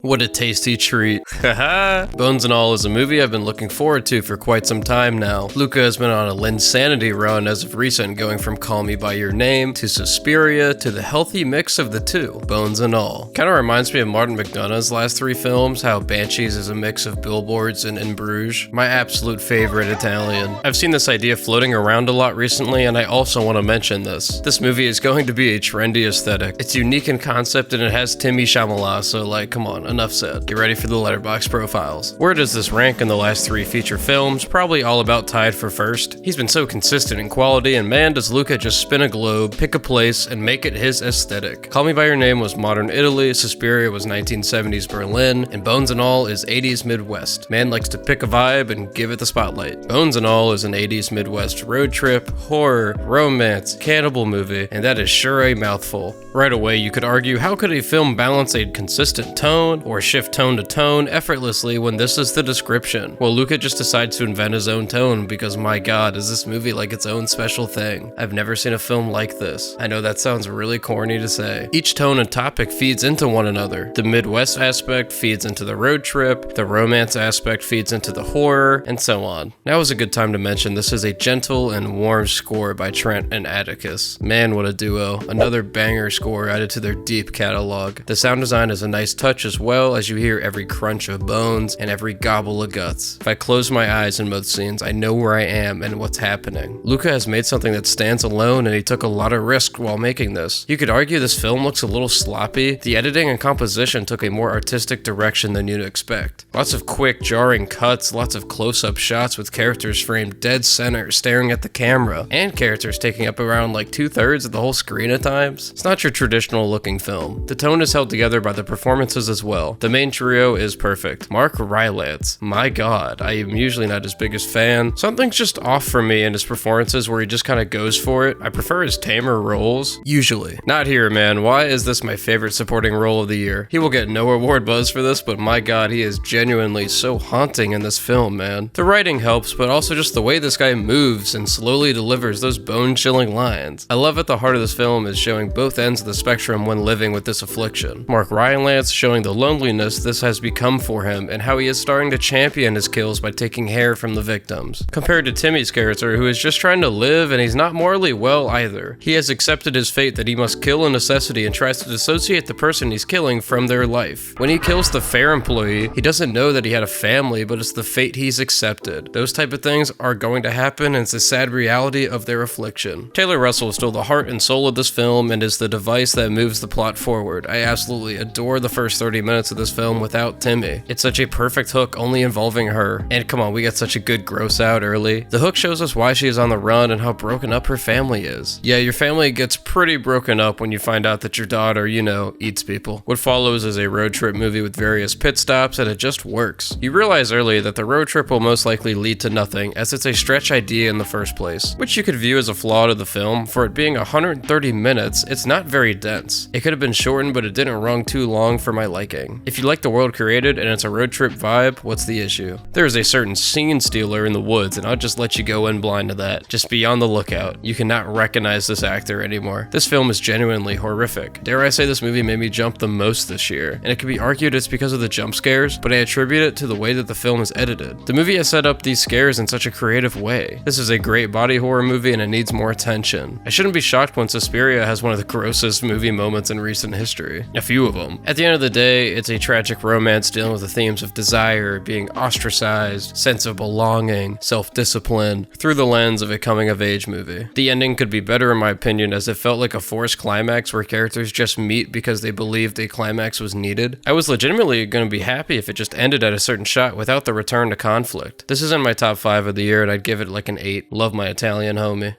What a tasty treat. Haha! Bones and All is a movie I've been looking forward to for quite some time now. Luca has been on a Linsanity run as of recent, going from Call Me By Your Name to Suspiria to the healthy mix of the two, Bones and All. Kinda reminds me of Martin McDonagh's last three films, how Banshees is a mix of Billboards and In Bruges. My absolute favorite Italian. I've seen this idea floating around a lot recently, and I also want to mention this. This movie is going to be a trendy aesthetic. It's unique in concept and it has Timothée Chalamet, so like, come on. Enough said. Get ready for the Letterboxd profiles. Where does this rank in the last three feature films? Probably all about tied for first. He's been so consistent in quality, and man does Luca just spin a globe, pick a place, and make it his aesthetic. Call Me By Your Name was modern Italy, Suspiria was 1970s Berlin, and Bones and All is 80s Midwest. Man likes to pick a vibe and give it the spotlight. Bones and All is an 80s Midwest road trip, horror, romance, cannibal movie, and that is sure a mouthful. Right away, you could argue, how could a film balance a consistent tone or shift tone to tone effortlessly when this is the description? Well, Luca just decides to invent his own tone because, my god, is this movie like its own special thing. I've never seen a film like this. I know that sounds really corny to say. Each tone and topic feeds into one another. The Midwest aspect feeds into the road trip, the romance aspect feeds into the horror, and so on. Now is a good time to mention this is a gentle and warm score by Trent and Atticus. Man, what a duo. Another banger score added to their deep catalog. The sound design is a nice touch as well, as you hear every crunch of bones and every gobble of guts. If I close my eyes in most scenes, I know where I am and what's happening. Luca has made something that stands alone, and he took a lot of risk while making this. You could argue this film looks a little sloppy. The editing and composition took a more artistic direction than you'd expect. Lots of quick, jarring cuts, lots of close-up shots with characters framed dead center staring at the camera, and characters taking up around like 2/3 of the whole screen at times. It's not your traditional looking film. The tone is held together by the performances as well. The main trio is perfect. Mark Rylance, my god, I am usually not his biggest fan. Something's just off for me in his performances where he just kind of goes for it. I prefer his tamer roles, usually. Not here, man. Why is this my favorite supporting role of the year? He will get no award buzz for this, but my god, he is genuinely so haunting in this film, man. The writing helps, but also just the way this guy moves and slowly delivers those bone-chilling lines. I love at the heart of this film is showing both ends of the spectrum when living with this affliction. Mark Rylance showing the loneliness this has become for him and how he is starting to champion his kills by taking hair from the victims. Compared to Timmy's character, who is just trying to live and he's not morally well either. He has accepted his fate that he must kill a necessity and tries to dissociate the person he's killing from their life. When he kills the fair employee, he doesn't know that he had a family, but it's the fate he's accepted. Those type of things are going to happen, and it's a sad reality of their affliction. Taylor Russell is still the heart and soul of this film and is the device that moves the plot forward. I absolutely adore the first 30 minutes of this film without Timmy. It's such a perfect hook only involving her. And come on, we get such a good gross out early. The hook shows us why she is on the run and how broken up her family is. Yeah, your family gets pretty broken up when you find out that your daughter, you know, eats people. What follows is a road trip movie with various pit stops, and it just works. You realize early that the road trip will most likely lead to nothing, as it's a stretch idea in the first place, which you could view as a flaw to the film. For it being 130 minutes, it's not very dense. It could have been shortened, but it didn't run too long for my liking. If you like the world created and it's a road trip vibe, what's the issue? There is a certain scene stealer in the woods, and I'll just let you go in blind to that. Just be on the lookout. You cannot recognize this actor anymore. This film is genuinely horrific. Dare I say this movie made me jump the most this year, and it could be argued it's because of the jump scares, but I attribute it to the way that the film is edited. The movie has set up these scares in such a creative way. This is a great body horror movie and it needs more attention. I shouldn't be shocked when Suspiria has one of the grossest movie moments in recent history. A few of them. At the end of the day, it's a tragic romance dealing with the themes of desire, being ostracized, sense of belonging, self-discipline, through the lens of a coming-of-age movie. The ending could be better in my opinion, as it felt like a forced climax where characters just meet because they believed a climax was needed. I was legitimately going to be happy if it just ended at a certain shot without the return to conflict. This is in my top 5 of the year and I'd give it like an 8. Love my Italian homie.